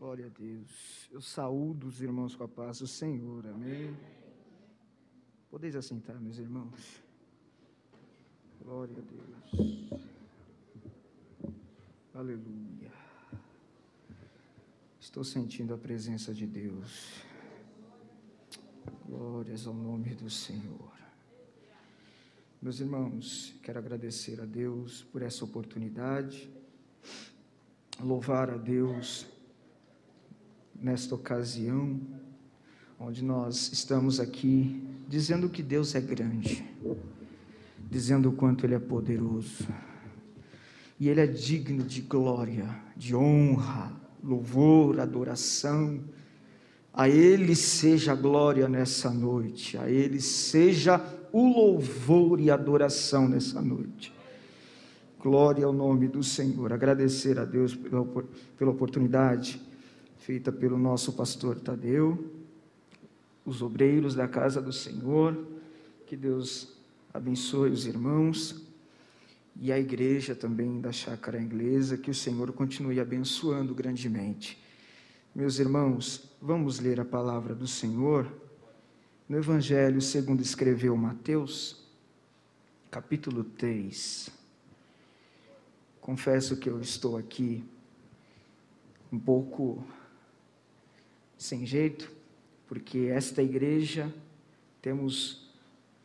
Glória a Deus. Eu saúdo os irmãos com a paz do Senhor. Amém. Podeis assentar, meus irmãos. Glória a Deus. Aleluia. Estou sentindo a presença de Deus. Glórias ao nome do Senhor. Meus irmãos, quero agradecer a Deus por essa oportunidade, louvar a Deus nesta ocasião, onde nós estamos aqui dizendo que Deus é grande, dizendo o quanto Ele é poderoso, e Ele é digno de glória, de honra, louvor, adoração. A Ele seja a glória nessa noite, a Ele seja o louvor e adoração nessa noite. Glória ao nome do Senhor. Agradecer a Deus pela oportunidade feita pelo nosso pastor Tadeu, os obreiros da casa do Senhor. Que Deus abençoe os irmãos e a igreja também da Chácara Inglesa, que o Senhor continue abençoando grandemente. Meus irmãos, vamos ler a palavra do Senhor no Evangelho segundo escreveu Mateus, capítulo 3. Confesso que eu estou aqui um pouco sem jeito, porque esta igreja temos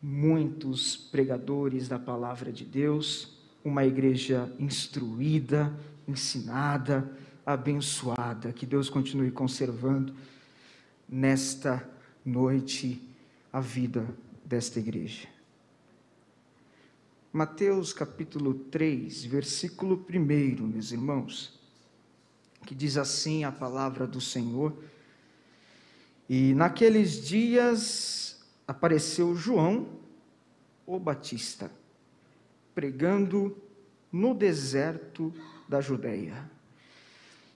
muitos pregadores da palavra de Deus, uma igreja instruída, ensinada, abençoada. Que Deus continue conservando nesta noite a vida desta igreja. Mateus capítulo 3, versículo 1, meus irmãos, que diz assim a palavra do Senhor: E naqueles dias apareceu João, o Batista, pregando no deserto da Judeia,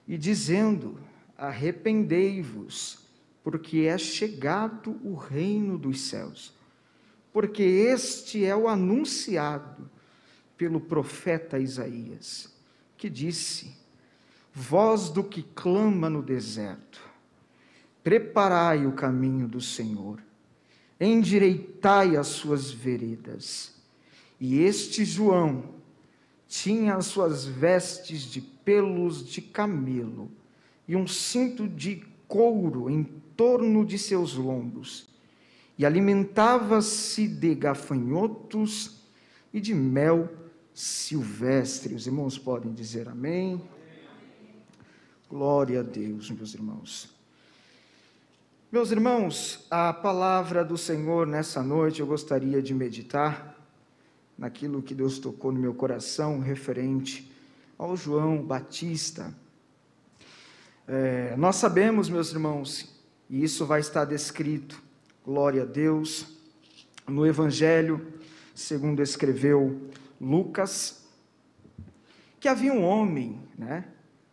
e dizendo: Arrependei-vos, porque é chegado o reino dos céus. Porque este é o anunciado pelo profeta Isaías, que disse: Voz do que clama no deserto, preparai o caminho do Senhor, endireitai as suas veredas. E este João tinha as suas vestes de pelos de camelo e um cinto de couro em torno de seus lombos, e alimentava-se de gafanhotos e de mel silvestre. Os irmãos podem dizer amém? Glória a Deus, meus irmãos. Meus irmãos, a palavra do Senhor nessa noite eu gostaria de meditar naquilo que Deus tocou no meu coração referente ao João Batista. Nós sabemos, meus irmãos, e isso vai estar descrito, glória a Deus, no Evangelho segundo escreveu Lucas, que havia um homem,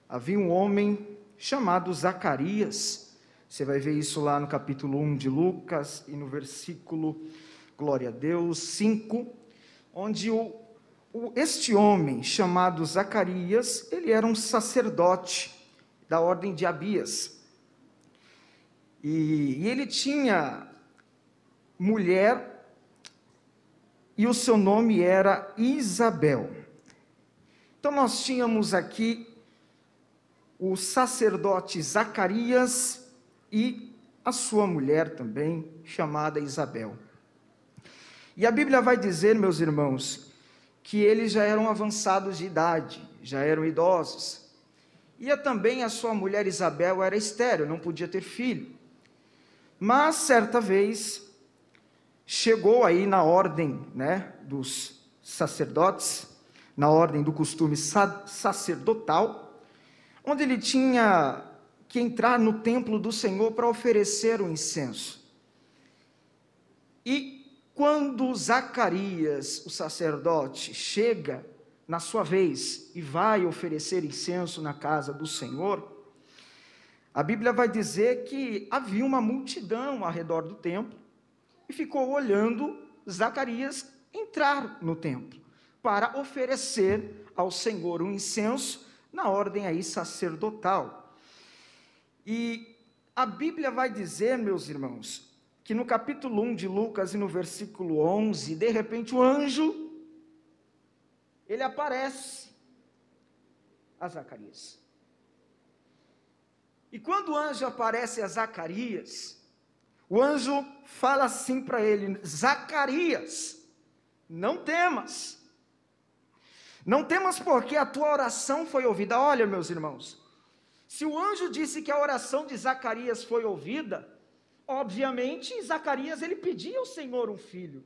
Havia um homem chamado Zacarias. Você vai ver isso lá no capítulo 1 de Lucas e no versículo, glória a Deus, 5, onde este homem chamado Zacarias, ele era um sacerdote da ordem de Abias, e ele tinha mulher, e o seu nome era Isabel. Então nós tínhamos aqui o sacerdote Zacarias e a sua mulher também, chamada Isabel. E a Bíblia vai dizer, meus irmãos, que eles já eram avançados de idade, já eram idosos. E também a sua mulher Isabel era estéril, não podia ter filho. Mas, certa vez, chegou aí na ordem, dos sacerdotes, na ordem do costume sacerdotal, onde ele tinha que entrar no templo do Senhor para oferecer o incenso. E quando Zacarias, o sacerdote, chega na sua vez e vai oferecer incenso na casa do Senhor, a Bíblia vai dizer que havia uma multidão ao redor do templo e ficou olhando Zacarias entrar no templo para oferecer ao Senhor um incenso na ordem aí sacerdotal. E a Bíblia vai dizer, meus irmãos, que no capítulo 1 de Lucas e no versículo 11, de repente o anjo, ele aparece a Zacarias. E quando o anjo aparece a Zacarias, o anjo fala assim para ele: Zacarias, não temas. Não temas porque a tua oração foi ouvida. Olha, meus irmãos, se o anjo disse que a oração de Zacarias foi ouvida, obviamente Zacarias ele pedia ao Senhor um filho.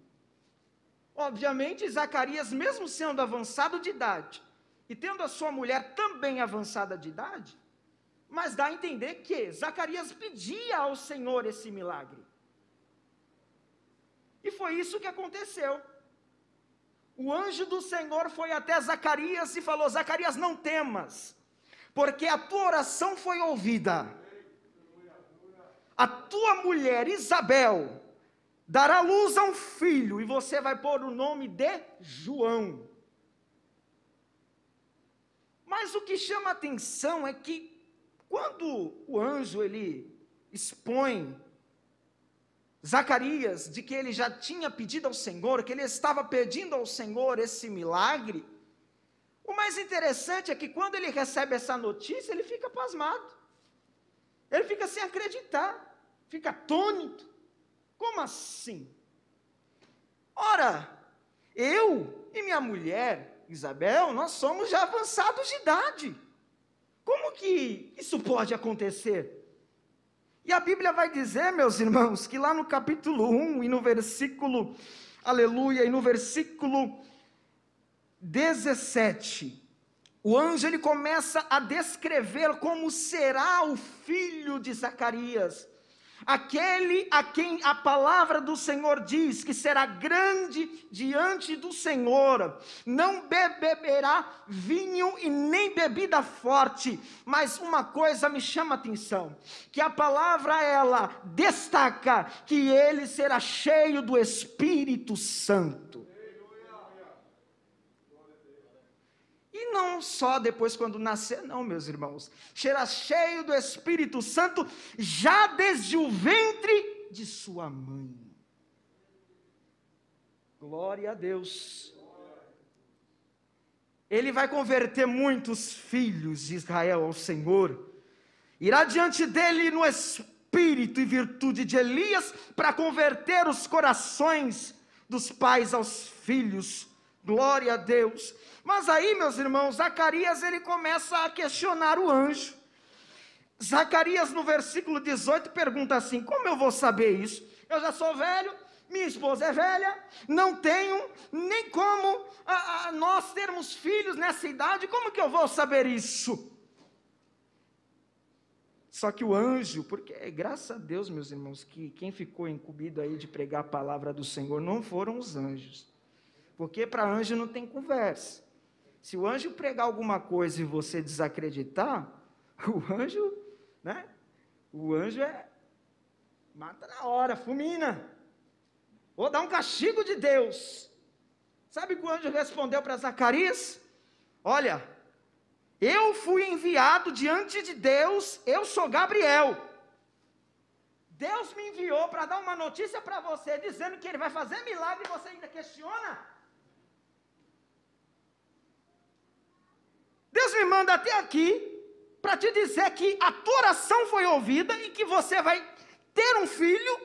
Obviamente Zacarias, mesmo sendo avançado de idade, e tendo a sua mulher também avançada de idade, mas dá a entender que Zacarias pedia ao Senhor esse milagre. E foi isso que aconteceu. O anjo do Senhor foi até Zacarias e falou: Zacarias, não temas, porque a tua oração foi ouvida. A tua mulher Isabel dará luz a um filho, e você vai pôr o nome de João. Mas o que chama a atenção é que, quando o anjo ele expõe Zacarias de que ele já tinha pedido ao Senhor, que ele estava pedindo ao Senhor esse milagre, o mais interessante é que quando ele recebe essa notícia, ele fica pasmado, ele fica sem acreditar, fica atônito. Como assim? Ora, eu e minha mulher Isabel, nós somos já avançados de idade, como que isso pode acontecer? E a Bíblia vai dizer, meus irmãos, que lá no capítulo 1 e no versículo, aleluia, e no versículo 17, o anjo ele começa a descrever como será o filho de Zacarias, aquele a quem a palavra do Senhor diz que será grande diante do Senhor, não beberá vinho e nem bebida forte. Mas uma coisa me chama a atenção, que a palavra ela destaca que ele será cheio do Espírito Santo. E não só depois quando nascer, não, meus irmãos, será cheio do Espírito Santo já desde o ventre de sua mãe. Glória a Deus. Ele vai converter muitos filhos de Israel ao Senhor, irá diante dele no espírito e virtude de Elias, para converter os corações dos pais aos filhos. Glória a Deus. Mas aí, meus irmãos, Zacarias ele começa a questionar o anjo. Zacarias no versículo 18 pergunta assim: como eu vou saber isso? Eu já sou velho, minha esposa é velha, não tenho nem como nós termos filhos nessa idade, como que eu vou saber isso? Só que o anjo, porque graças a Deus, meus irmãos, que quem ficou incumbido aí de pregar a palavra do Senhor não foram os anjos, porque para anjo não tem conversa. Se o anjo pregar alguma coisa e você desacreditar, o anjo, né? O anjo mata na hora, fulmina, ou dá um castigo de Deus. Sabe o que o anjo respondeu para Zacarias? Olha, eu fui enviado diante de Deus, eu sou Gabriel. Deus me enviou para dar uma notícia para você, dizendo que ele vai fazer milagre, e você ainda questiona? Deus me manda até aqui para te dizer que a tua oração foi ouvida e que você vai ter um filho.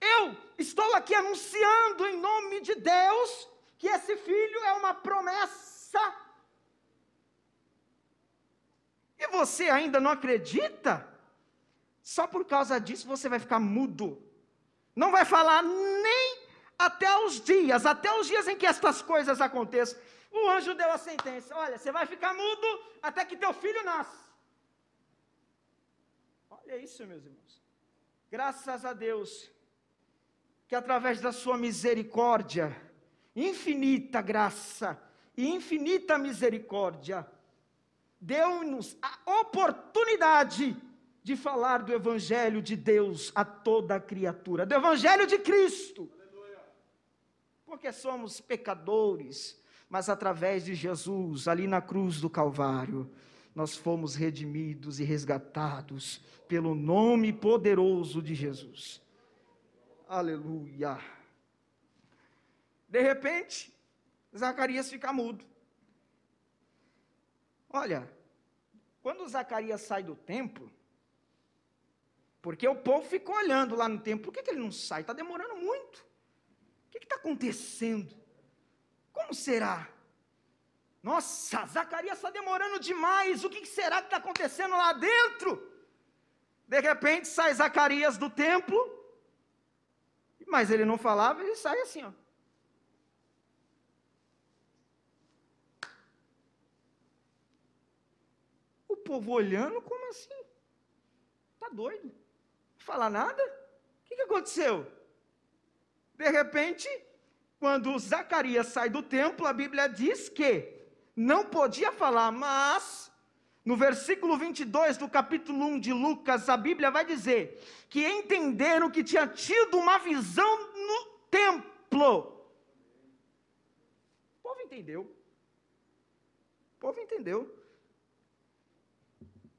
Eu estou aqui anunciando em nome de Deus que esse filho é uma promessa. E você ainda não acredita? Só por causa disso você vai ficar mudo. Não vai falar nem até os dias em que estas coisas aconteçam. O anjo deu a sentença: olha, você vai ficar mudo até que teu filho nasça. Olha isso, meus irmãos. Graças a Deus, que através da sua misericórdia, infinita graça e infinita misericórdia, deu-nos a oportunidade de falar do Evangelho de Deus a toda a criatura, do Evangelho de Cristo. Porque somos pecadores, mas através de Jesus, ali na cruz do Calvário, nós fomos redimidos e resgatados pelo nome poderoso de Jesus. Aleluia. De repente, Zacarias fica mudo. Olha, quando Zacarias sai do templo, porque o povo ficou olhando lá no templo, por que ele não sai? Está demorando muito. O que está acontecendo? Como será? Nossa, Zacarias está demorando demais, o que será que está acontecendo lá dentro? De repente sai Zacarias do templo, mas ele não falava, ele sai assim, ó. O povo olhando, como assim? Está doido? Não fala nada? O que aconteceu? De repente, quando Zacarias sai do templo, a Bíblia diz que não podia falar, mas no versículo 22 do capítulo 1 de Lucas, a Bíblia vai dizer que entenderam que tinha tido uma visão no templo. O povo entendeu. O povo entendeu.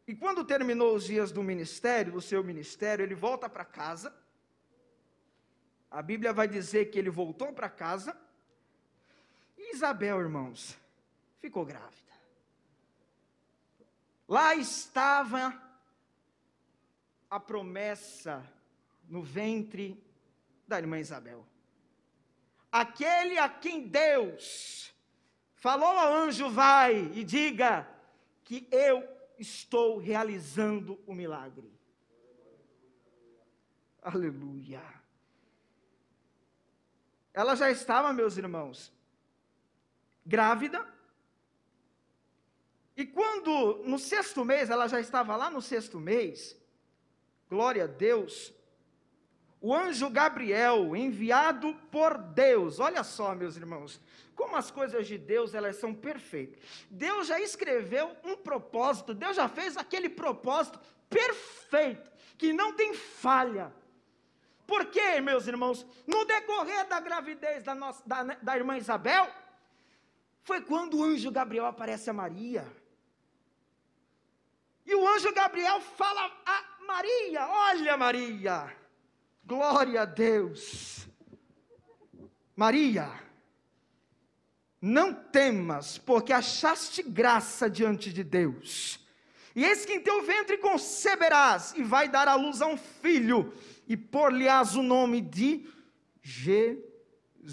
E quando terminou os dias do ministério, do seu ministério, ele volta para casa. A Bíblia vai dizer que ele voltou para casa. E Isabel, irmãos, ficou grávida. Lá estava a promessa no ventre da irmã Isabel. Aquele a quem Deus falou ao anjo, vai e diga que eu estou realizando o milagre. Aleluia. Ela já estava, meus irmãos, grávida. E quando, no 6º mês, ela já estava lá no 6º mês, glória a Deus, o anjo Gabriel, enviado por Deus, olha só, meus irmãos, como as coisas de Deus, elas são perfeitas. Deus já escreveu um propósito, Deus já fez aquele propósito perfeito, que não tem falha. Por quê, meus irmãos? No decorrer da gravidez da irmã Isabel, foi quando o anjo Gabriel aparece a Maria. E o anjo Gabriel fala a Maria, olha Maria, glória a Deus. Maria, não temas, porque achaste graça diante de Deus. E eis que em teu ventre conceberás, e vai dar à luz a um filho, e pôr-lhe-ás o nome de Jesus.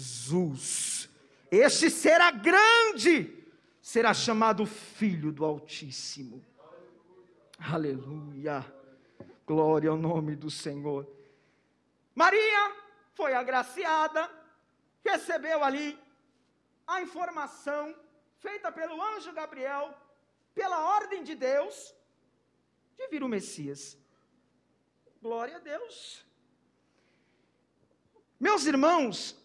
Este será grande, será chamado Filho do Altíssimo. Aleluia, glória ao nome do Senhor. Maria foi agraciada, recebeu ali a informação feita pelo anjo Gabriel, pela ordem de Deus, de vir o Messias. Glória a Deus. Meus irmãos,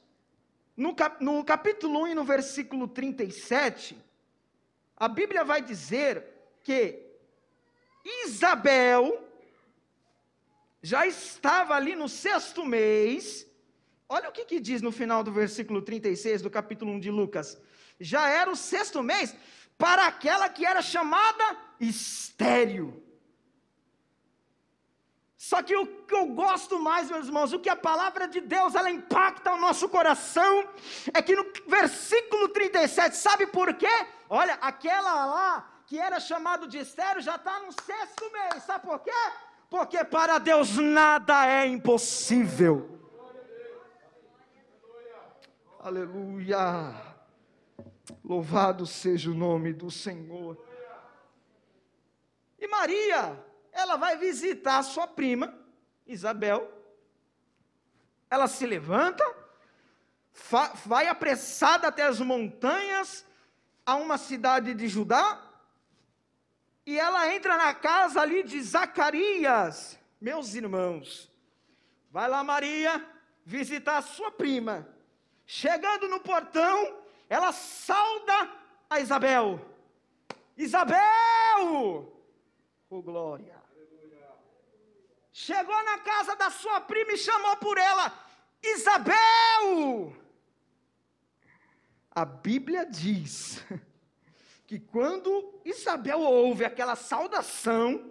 no capítulo 1 e no versículo 37, a Bíblia vai dizer que Isabel já estava ali no 6º mês. Olha o que diz no final do versículo 36 do capítulo 1 de Lucas. Já era o 6º mês para aquela que era chamada estéril. Só que o que eu gosto mais, meus irmãos, o que a palavra de Deus, ela impacta o nosso coração, é que no versículo 37, sabe por quê? Olha, aquela lá, que era chamado de estéril, já está no 6º mês, sabe por quê? Porque para Deus nada é impossível. Aleluia, louvado seja o nome do Senhor. E Maria, ela vai visitar a sua prima, Isabel. Ela se levanta, vai apressada até as montanhas, a uma cidade de Judá, e ela entra na casa ali de Zacarias. Meus irmãos, vai lá Maria visitar a sua prima. Chegando no portão, ela sauda a Isabel. Isabel! Oh, glória! Chegou na casa da sua prima e chamou por ela, Isabel! A Bíblia diz que quando Isabel ouve aquela saudação,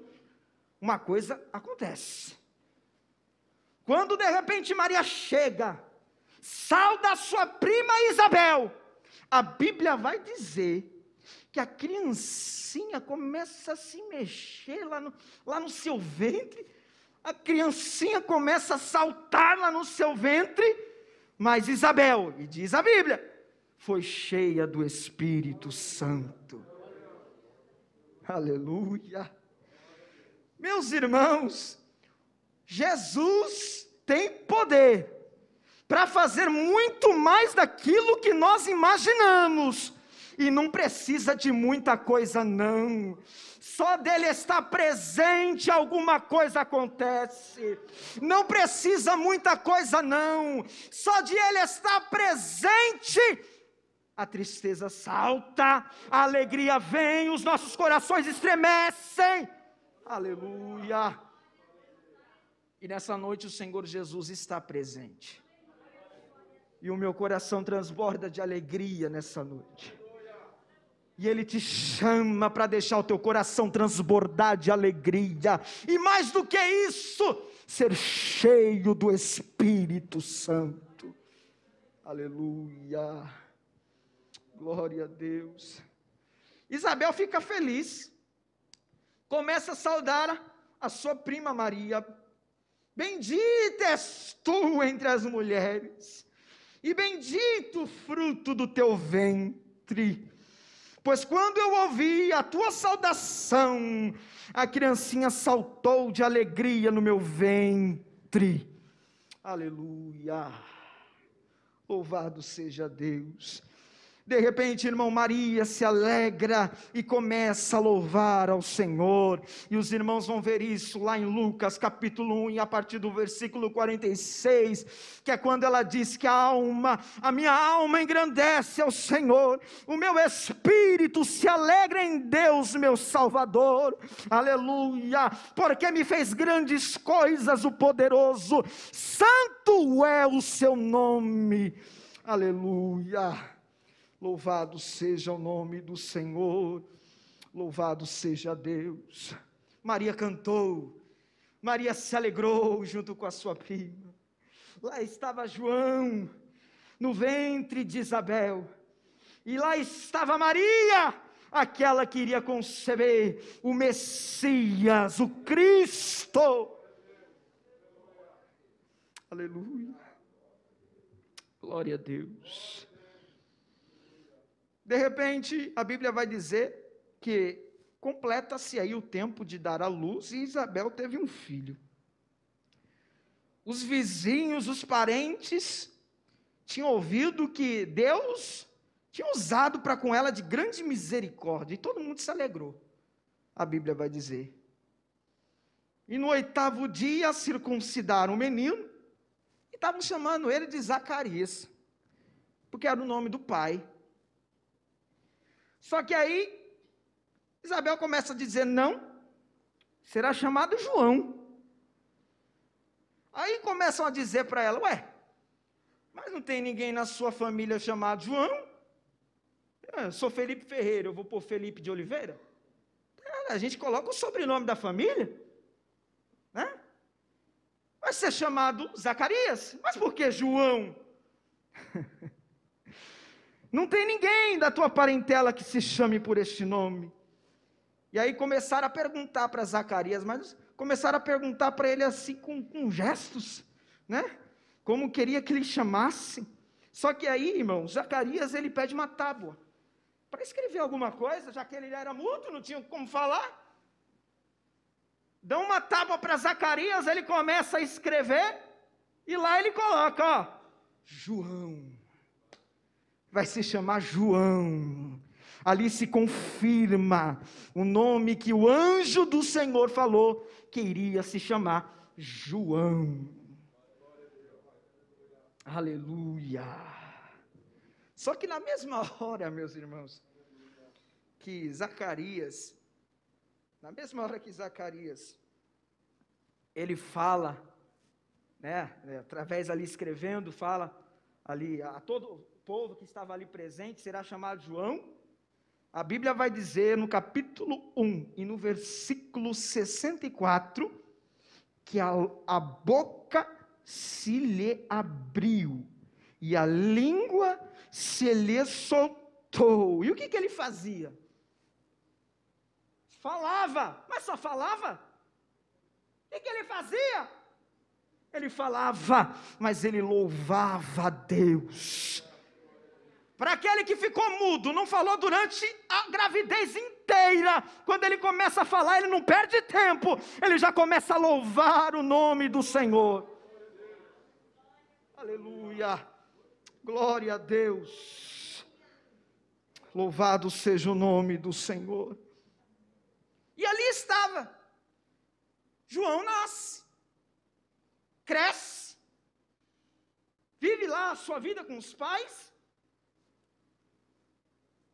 uma coisa acontece. Quando de repente Maria chega, sauda a sua prima Isabel, a Bíblia vai dizer que a criancinha começa a se mexer lá no seu ventre, a criancinha começa a saltar lá no seu ventre, mas Isabel, e diz a Bíblia, foi cheia do Espírito Santo. Aleluia. Meus irmãos, Jesus tem poder para fazer muito mais daquilo que nós imaginamos, e não precisa de muita coisa não, só dele estar presente alguma coisa acontece, não precisa muita coisa não, só de ele estar presente, a tristeza salta, a alegria vem, os nossos corações estremecem, aleluia. E nessa noite o Senhor Jesus está presente, e o meu coração transborda de alegria nessa noite, e Ele te chama para deixar o teu coração transbordar de alegria, e mais do que isso, ser cheio do Espírito Santo, aleluia, glória a Deus. Isabel fica feliz, começa a saudar a sua prima Maria, bendita és tu entre as mulheres, e bendito o fruto do teu ventre, pois quando eu ouvi a tua saudação, a criancinha saltou de alegria no meu ventre, aleluia, louvado seja Deus. De repente, irmão, Maria se alegra e começa a louvar ao Senhor, e os irmãos vão ver isso lá em Lucas capítulo 1, e a partir do versículo 46, que é quando ela diz que a minha alma engrandece ao Senhor, o meu espírito se alegra em Deus meu Salvador, aleluia, porque me fez grandes coisas o poderoso, santo é o seu nome, aleluia. Louvado seja o nome do Senhor, louvado seja Deus. Maria cantou, Maria se alegrou junto com a sua prima. Lá estava João, no ventre de Isabel, e lá estava Maria, aquela que iria conceber o Messias, o Cristo. Aleluia, glória a Deus. De repente, a Bíblia vai dizer que completa-se aí o tempo de dar à luz, e Isabel teve um filho. Os vizinhos, os parentes, tinham ouvido que Deus tinha usado para com ela de grande misericórdia, e todo mundo se alegrou, a Bíblia vai dizer. E no 8º dia circuncidaram o menino, e estavam chamando ele de Zacarias, porque era o nome do pai. Só que aí, Isabel começa a dizer, não, será chamado João. Aí começam a dizer para ela, mas não tem ninguém na sua família chamado João? Eu sou Felipe Ferreira, eu vou pôr Felipe de Oliveira? A gente coloca o sobrenome da família, né? Vai ser chamado Zacarias, mas por que João? Não tem ninguém da tua parentela que se chame por este nome. E aí começaram a perguntar para Zacarias, mas começaram a perguntar para ele assim com gestos, né? Como queria que ele chamasse. Só que aí, irmão, Zacarias ele pede uma tábua para escrever alguma coisa, já que ele era mudo, não tinha como falar. Dão uma tábua para Zacarias, ele começa a escrever, e lá ele coloca, João. Vai se chamar João. Ali se confirma o nome que o anjo do Senhor falou, que iria se chamar João. Aleluia. Só que na mesma hora, meus irmãos, que Zacarias, ele fala, né, através ali escrevendo, fala ali a todo o povo que estava ali presente, será chamado João. A Bíblia vai dizer no capítulo 1 e no versículo 64, que a boca se lhe abriu e a língua se lhe soltou. E o que ele fazia? Falava, mas só falava. O que ele fazia? Ele falava, mas ele louvava a Deus. Para aquele que ficou mudo, não falou durante a gravidez inteira, quando ele começa a falar, ele não perde tempo, ele já começa a louvar o nome do Senhor. Aleluia, glória a Deus, louvado seja o nome do Senhor. E ali estava, João nasce, cresce, vive lá a sua vida com os pais,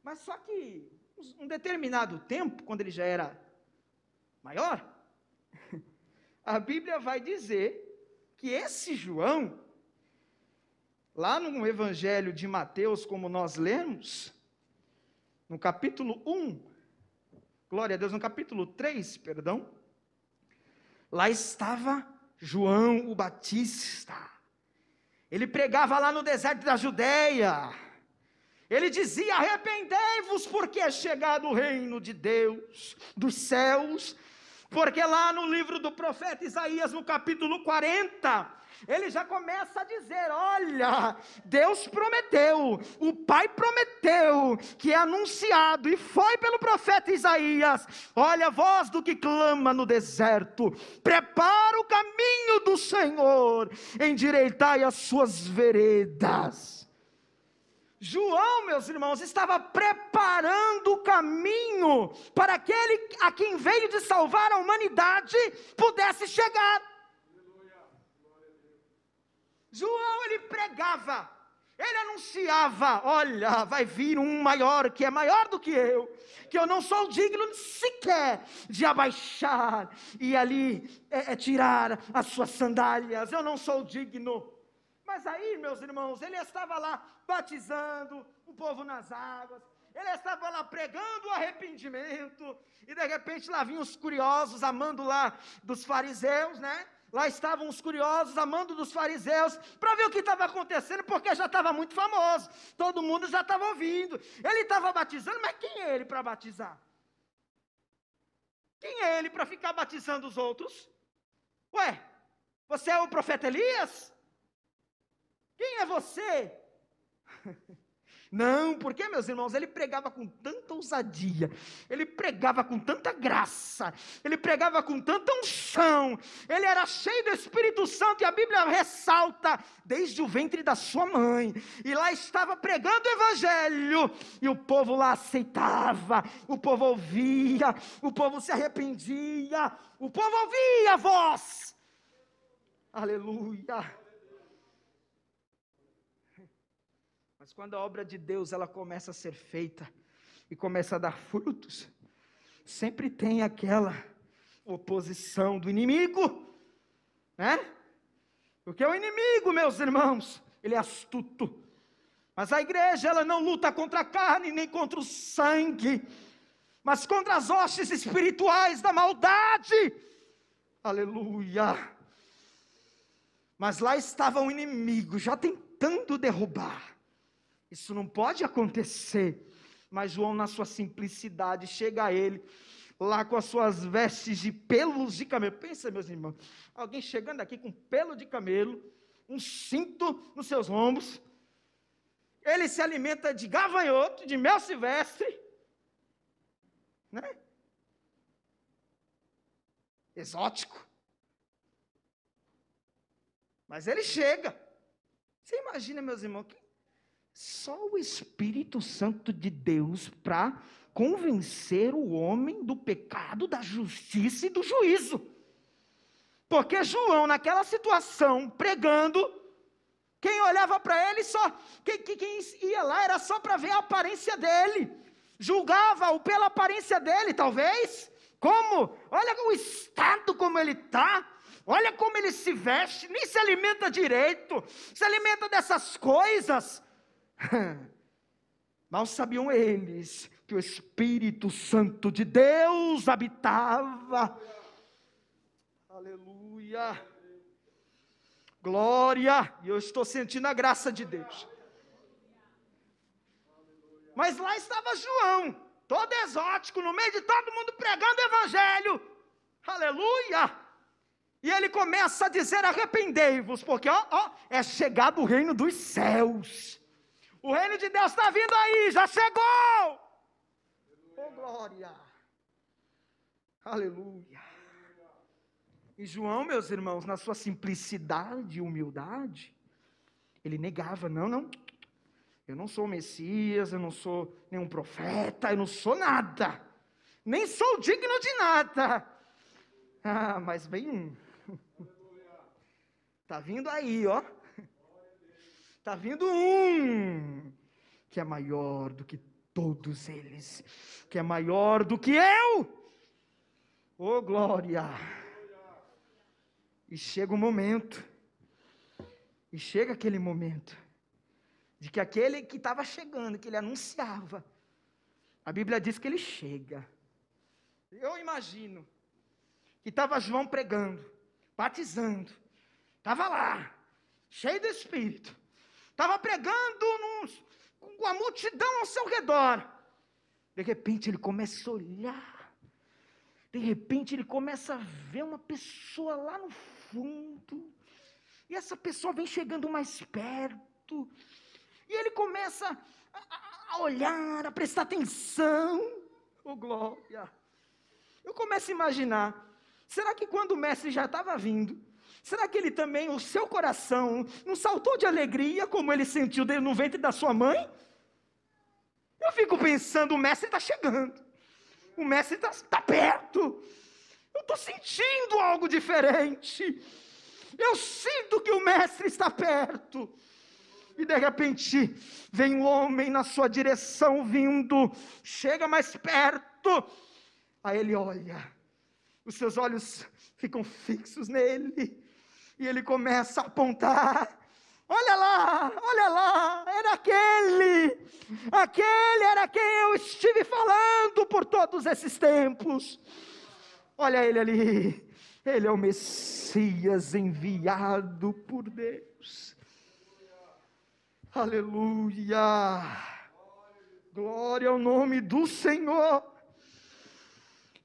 mas só que um determinado tempo, quando ele já era maior, a Bíblia vai dizer que esse João, lá no Evangelho de Mateus, como nós lemos, no capítulo 1, glória a Deus, no capítulo 3, perdão, lá estava João o Batista. Ele pregava lá no deserto da Judeia. Ele dizia: arrependei-vos, porque é chegado o reino de Deus, dos céus. Porque lá no livro do profeta Isaías, no capítulo 40, ele já começa a dizer: olha, Deus prometeu, o Pai prometeu, que é anunciado, e foi pelo profeta Isaías: olha, voz do que clama no deserto, prepara o caminho do Senhor, endireitai as suas veredas. João, meus irmãos, estava preparando o caminho para aquele a quem veio de salvar a humanidade pudesse chegar. João, ele pregava, ele anunciava: olha, vai vir um maior, que é maior do que eu não sou digno sequer de abaixar e ali tirar as suas sandálias, eu não sou digno. Mas aí, meus irmãos, ele estava lá batizando o povo nas águas, ele estava lá pregando o arrependimento, e de repente lá vinham os curiosos, amando lá dos fariseus, né? Lá estavam os curiosos, amando dos fariseus, para ver o que estava acontecendo, porque já estava muito famoso, todo mundo já estava ouvindo. Ele estava batizando, mas quem é ele para batizar? Quem é ele para ficar batizando os outros? Ué, você é o profeta Elias? Quem é você? Não, porque, meus irmãos, ele pregava com tanta ousadia, ele pregava com tanta graça, ele pregava com tanta unção, ele era cheio do Espírito Santo, e a Bíblia ressalta, desde o ventre da sua mãe, e lá estava pregando o Evangelho, e o povo lá aceitava, o povo ouvia, o povo se arrependia, o povo ouvia a voz. Aleluia. Mas quando a obra de Deus ela começa a ser feita e começa a dar frutos, sempre tem aquela oposição do inimigo, né? Porque o inimigo, meus irmãos, ele é astuto. Mas a igreja ela não luta contra a carne nem contra o sangue, mas contra as hostes espirituais da maldade. Aleluia. Mas lá estava um inimigo já tentando derrubar. Isso não pode acontecer, mas João, na sua simplicidade, chega a ele, lá com as suas vestes de pelos de camelo. Pensa, meus irmãos, alguém chegando aqui com pelo de camelo, um cinto nos seus ombros, ele se alimenta de gafanhoto, de mel silvestre, né? Exótico. Mas ele chega. Você imagina, meus irmãos, que só o Espírito Santo de Deus para convencer o homem do pecado, da justiça e do juízo. Porque João, naquela situação, pregando, quem olhava para ele só, quem ia lá era só para ver a aparência dele, julgava-o pela aparência dele, talvez. Como? Olha o estado como ele está. Olha como ele se veste, nem se alimenta direito, se alimenta dessas coisas. Mal sabiam eles que o Espírito Santo de Deus habitava. Aleluia. Glória. E eu estou sentindo a graça de Deus. Mas lá estava João, todo exótico, no meio de todo mundo pregando o evangelho. Aleluia. E ele começa a dizer: arrependei-vos, porque é chegado o reino dos céus. O reino de Deus está vindo aí, já chegou. Oh, glória. Aleluia. E João, meus irmãos, na sua simplicidade e humildade, ele negava: não, eu não sou o Messias, eu não sou nenhum profeta, eu não sou nada, nem sou digno de nada. Ah, mas vem um. Está vindo aí, ó. Está vindo um que é maior do que todos eles, que é maior do que eu. Oh, glória. E chega o momento, e chega aquele momento, de que aquele que estava chegando, que ele anunciava, a Bíblia diz que ele chega. Eu imagino que estava João pregando, batizando, estava lá, cheio do Espírito, estava pregando com a multidão ao seu redor. De repente ele começa a olhar, de repente ele começa a ver uma pessoa lá no fundo, e essa pessoa vem chegando mais perto, e ele começa a olhar, a prestar atenção. Oh, glória. Eu começo a imaginar, será que quando o mestre já estava vindo, será que ele também, o seu coração, não saltou de alegria como ele sentiu no ventre da sua mãe? Eu fico pensando, o mestre está chegando, o mestre está perto, eu estou sentindo algo diferente, eu sinto que o mestre está perto. E de repente, vem um homem na sua direção vindo, chega mais perto, aí ele olha, os seus olhos ficam fixos nele, e ele começa a apontar: olha lá, era aquele era quem eu estive falando por todos esses tempos, olha ele ali, ele é o Messias enviado por Deus. Aleluia, glória ao nome do Senhor.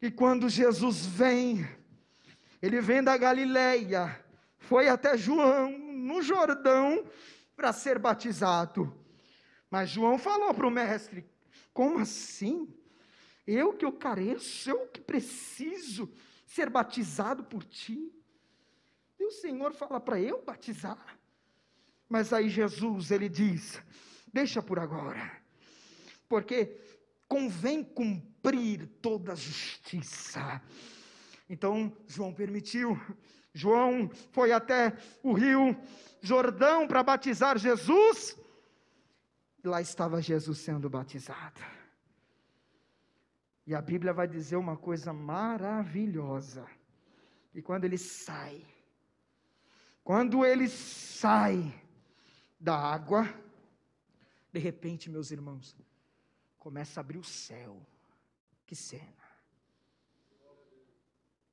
E quando Jesus vem, ele vem da Galileia, foi até João, no Jordão, para ser batizado. Mas João falou para o mestre: como assim? Eu que careço, eu que preciso ser batizado por ti? E o Senhor fala para eu batizar? Mas aí Jesus, ele diz: deixa por agora, porque convém cumprir toda a justiça. Então João permitiu, João foi até o rio Jordão para batizar Jesus, lá estava Jesus sendo batizado, e a Bíblia vai dizer uma coisa maravilhosa, e quando ele sai da água, de repente, meus irmãos, começa a abrir o céu. Que cena!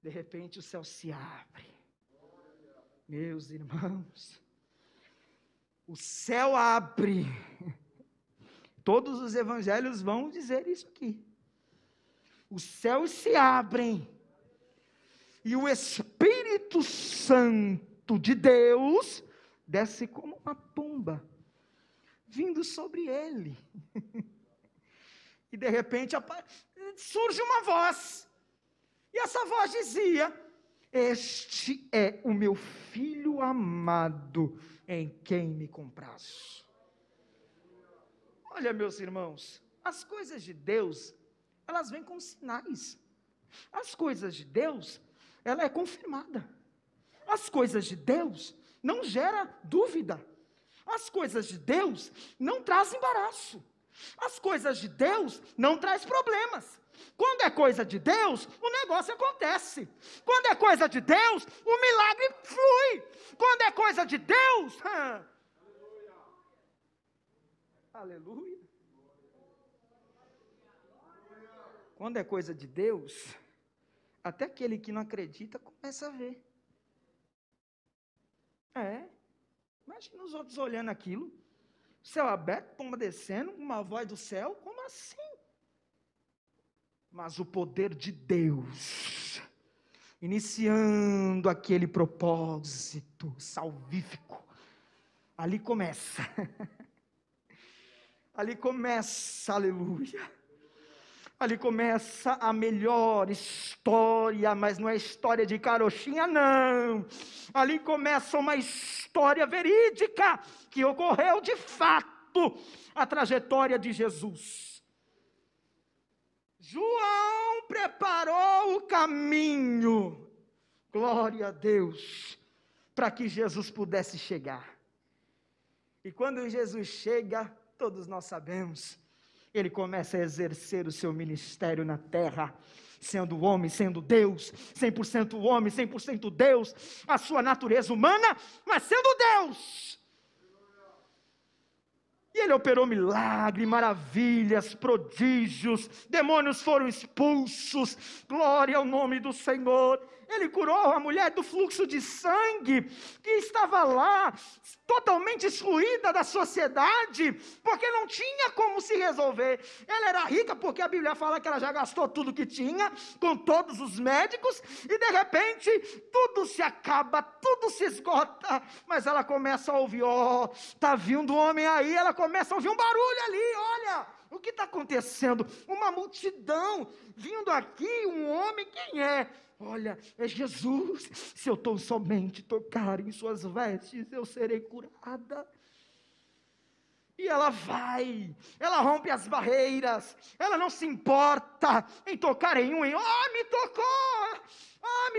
De repente o céu se abre. Meus irmãos, o céu abre. Todos os evangelhos vão dizer isso aqui. Os céus se abrem, e o Espírito Santo de Deus desce como uma pomba, vindo sobre ele. E de repente surge uma voz, e essa voz dizia: este é o meu filho amado, em quem me comprazo. Olha, meus irmãos, as coisas de Deus, elas vêm com sinais. As coisas de Deus, ela é confirmada. As coisas de Deus não gera dúvida. As coisas de Deus não trazem embaraço. As coisas de Deus não trazem problemas. Quando é coisa de Deus, o negócio acontece. Quando é coisa de Deus, o milagre flui. Quando é coisa de Deus, aleluia. Quando é coisa de Deus, até aquele que não acredita começa a ver. Imagina os outros olhando aquilo, céu aberto, pomba descendo, uma voz do céu, como assim? Mas o poder de Deus, iniciando aquele propósito salvífico, ali começa, aleluia, ali começa a melhor história, mas não é história de carochinha não, ali começa uma história verídica, que ocorreu de fato, a trajetória de Jesus. João preparou o caminho, glória a Deus, para que Jesus pudesse chegar. E quando Jesus chega, todos nós sabemos, ele começa a exercer o seu ministério na terra, sendo homem, sendo Deus, 100% homem, 100% Deus, a sua natureza humana, mas sendo Deus. E ele operou milagres, maravilhas, prodígios, demônios foram expulsos, glória ao nome do Senhor. Ele curou a mulher do fluxo de sangue, que estava lá, totalmente excluída da sociedade, porque não tinha como se resolver. Ela era rica, porque a Bíblia fala que ela já gastou tudo que tinha, com todos os médicos, e de repente, tudo se acaba, tudo se esgota, mas ela começa a ouvir, está vindo um homem aí, ela começa a ouvir um barulho ali, olha, o que está acontecendo? Uma multidão, vindo aqui, um homem, quem é? Olha, é Jesus, se eu tão somente tocar em suas vestes, eu serei curada. E ela vai, ela rompe as barreiras, ela não se importa em tocar em um, me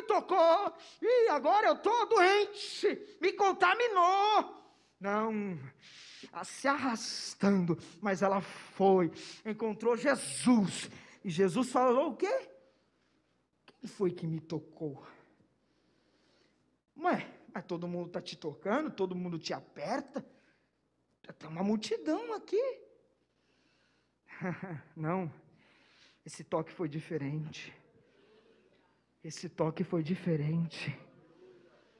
tocou, e agora eu estou doente, me contaminou. Não, se arrastando, mas ela foi, encontrou Jesus, e Jesus falou o quê? Quem foi que me tocou? Mas todo mundo está te tocando, todo mundo te aperta, tem uma multidão aqui. Não, esse toque foi diferente,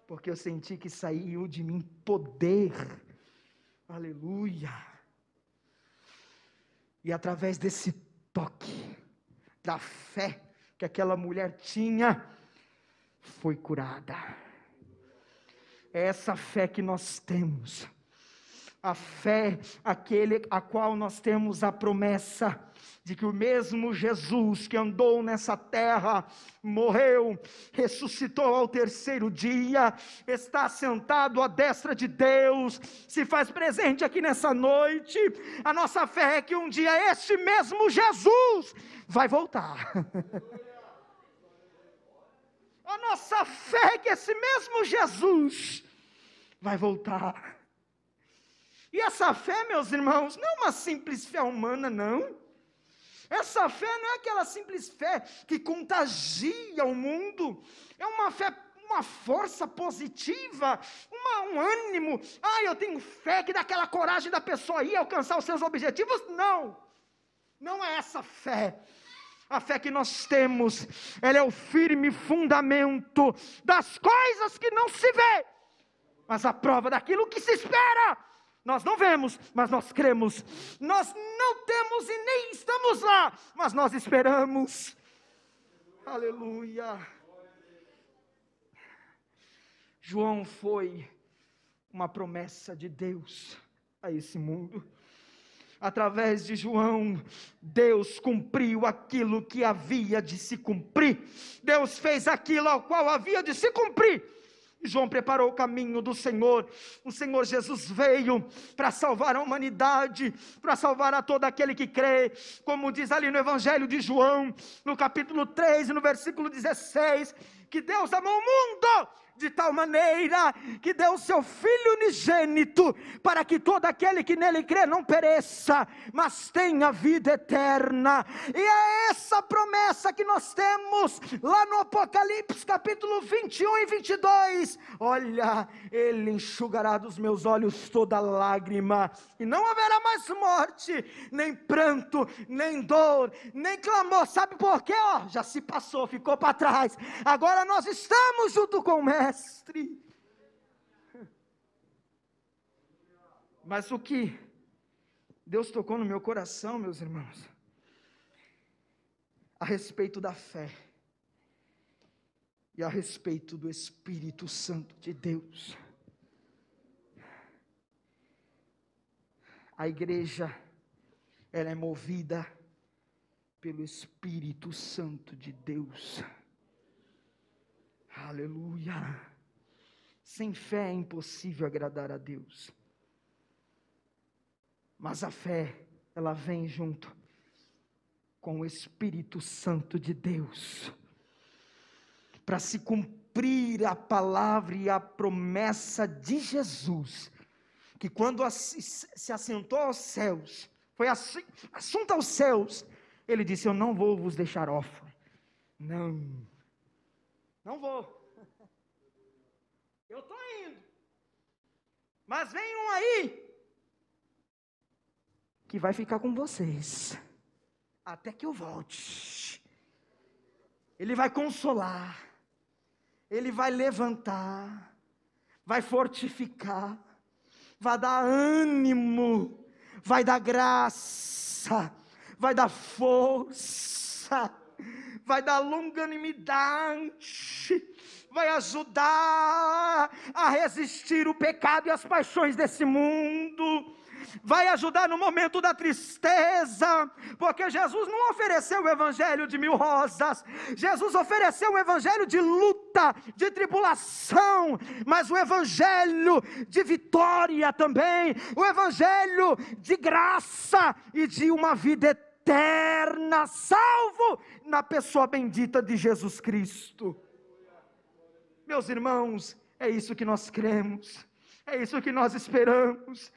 porque eu senti que saiu de mim poder, aleluia, e através desse toque, da fé que aquela mulher tinha, foi curada. É essa fé que nós temos, a fé, a qual nós temos a promessa, de que o mesmo Jesus que andou nessa terra, morreu, ressuscitou ao terceiro dia, está sentado à destra de Deus, se faz presente aqui nessa noite. A nossa fé é que um dia este mesmo Jesus vai voltar. A nossa fé é que esse mesmo Jesus vai voltar. E essa fé, meus irmãos, não é uma simples fé humana, não. Essa fé não é aquela simples fé que contagia o mundo. É uma fé, uma força positiva, um ânimo. Eu tenho fé que dá aquela coragem da pessoa ir alcançar os seus objetivos. Não é essa fé. A fé que nós temos, ela é o firme fundamento das coisas que não se vê, mas a prova daquilo que se espera. Nós não vemos, mas nós cremos. Nós não temos e nem estamos lá, mas nós esperamos. Aleluia. João foi uma promessa de Deus a esse mundo. Através de João, Deus cumpriu aquilo que havia de se cumprir. Deus fez aquilo ao qual havia de se cumprir. João preparou o caminho do Senhor. O Senhor Jesus veio para salvar a humanidade, para salvar a todo aquele que crê, como diz ali no Evangelho de João, no capítulo 3, no versículo 16, que Deus amou o mundo de tal maneira que deu o seu Filho unigênito, para que todo aquele que nele crê não pereça, mas tenha vida eterna. E é essa promessa que nós temos lá no Apocalipse capítulo 21 e 22, olha, Ele enxugará dos meus olhos toda lágrima, e não haverá mais morte, nem pranto, nem dor, nem clamor. Sabe por quê? Já se passou, ficou para trás. Agora nós estamos junto com o Mestre. Mas o que Deus tocou no meu coração, meus irmãos, a respeito da fé e a respeito do Espírito Santo de Deus. A igreja, ela é movida pelo Espírito Santo de Deus. Aleluia! Sem fé é impossível agradar a Deus. Mas a fé, ela vem junto com o Espírito Santo de Deus, para se cumprir a palavra e a promessa de Jesus, que quando se assentou aos céus, foi assunto aos céus, Ele disse: eu não vou vos deixar órfãos. Não vou. Eu estou indo. Mas vem um aí que vai ficar com vocês até que eu volte. Ele vai consolar, Ele vai levantar, vai fortificar, vai dar ânimo, vai dar graça, vai dar força, vai dar longanimidade, vai ajudar a resistir o pecado e as paixões desse mundo, vai ajudar no momento da tristeza, porque Jesus não ofereceu o evangelho de 1000 rosas, Jesus ofereceu o evangelho de luta, de tribulação, mas o evangelho de vitória também, o evangelho de graça e de uma vida eterna, salvo na pessoa bendita de Jesus Cristo. Meus irmãos, é isso que nós cremos, é isso que nós esperamos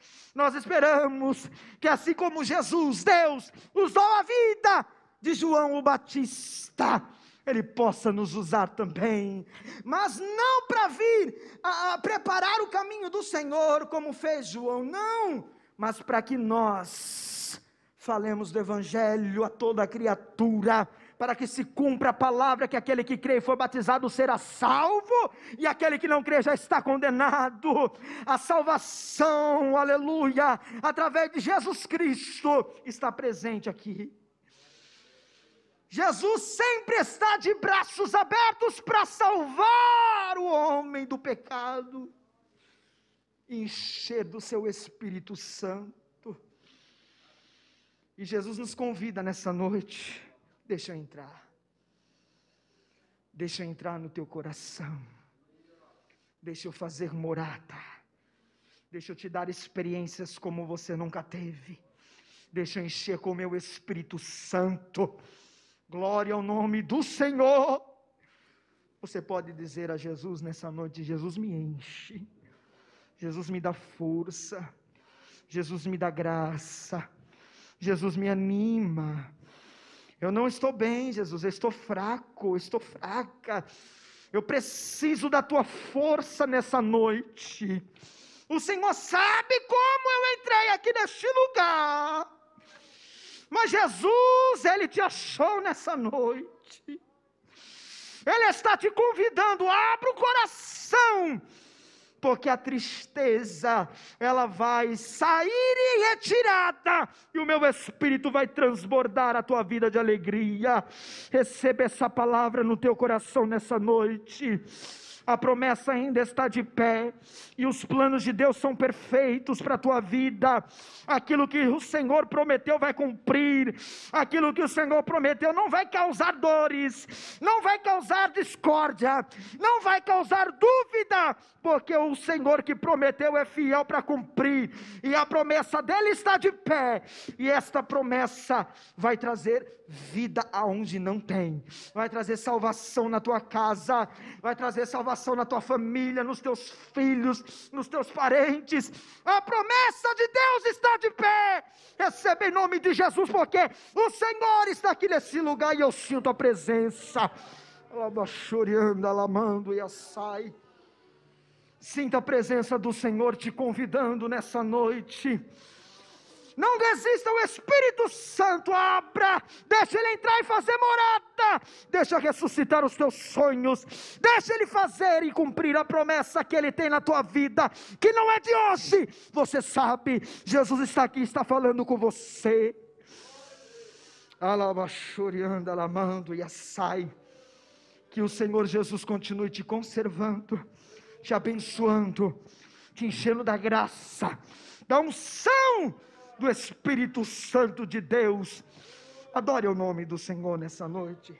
que assim como Jesus, Deus, usou a vida de João o Batista, Ele possa nos usar também, mas não para vir a preparar o caminho do Senhor, como fez João, não, mas para que nós falemos do Evangelho a toda criatura, para que se cumpra a palavra que aquele que crê e for batizado será salvo, e aquele que não crê já está condenado. A salvação, aleluia, através de Jesus Cristo, está presente aqui. Jesus sempre está de braços abertos para salvar o homem do pecado, e encher do seu Espírito Santo. E Jesus nos convida nessa noite: deixa eu entrar no teu coração, deixa eu fazer morada, deixa eu te dar experiências como você nunca teve, deixa eu encher com o meu Espírito Santo. Glória ao nome do Senhor. Você pode dizer a Jesus nessa noite: Jesus me enche, Jesus me dá força, Jesus me dá graça, Jesus me anima. Eu não estou bem, Jesus, eu estou fraco, eu estou fraca, eu preciso da tua força nessa noite. O Senhor sabe como eu entrei aqui neste lugar, mas Jesus, Ele te achou nessa noite, Ele está te convidando, abra o coração, porque a tristeza, ela vai sair em retirada, e o meu Espírito vai transbordar a tua vida de alegria. Receba essa palavra no teu coração nessa noite. A promessa ainda está de pé, e os planos de Deus são perfeitos para a tua vida. Aquilo que o Senhor prometeu vai cumprir, aquilo que o Senhor prometeu não vai causar dores, não vai causar discórdia, não vai causar dúvida, porque o Senhor que prometeu é fiel para cumprir, e a promessa dele está de pé, e esta promessa vai trazer vida aonde não tem, vai trazer salvação na tua casa, vai trazer salvação na tua família, nos teus filhos, nos teus parentes. A promessa de Deus está de pé. Receba em nome de Jesus, porque o Senhor está aqui nesse lugar e eu sinto a presença. Sinta a presença do Senhor te convidando nessa noite. Não desista, o Espírito Santo abra, deixa Ele entrar e fazer morada, deixa ressuscitar os teus sonhos, deixa Ele fazer e cumprir a promessa que Ele tem na tua vida, que não é de hoje, você sabe, Jesus está aqui, está falando com você. Que o Senhor Jesus continue te conservando, te abençoando, te enchendo da graça, da unção do Espírito Santo de Deus. Adore o nome do Senhor nessa noite.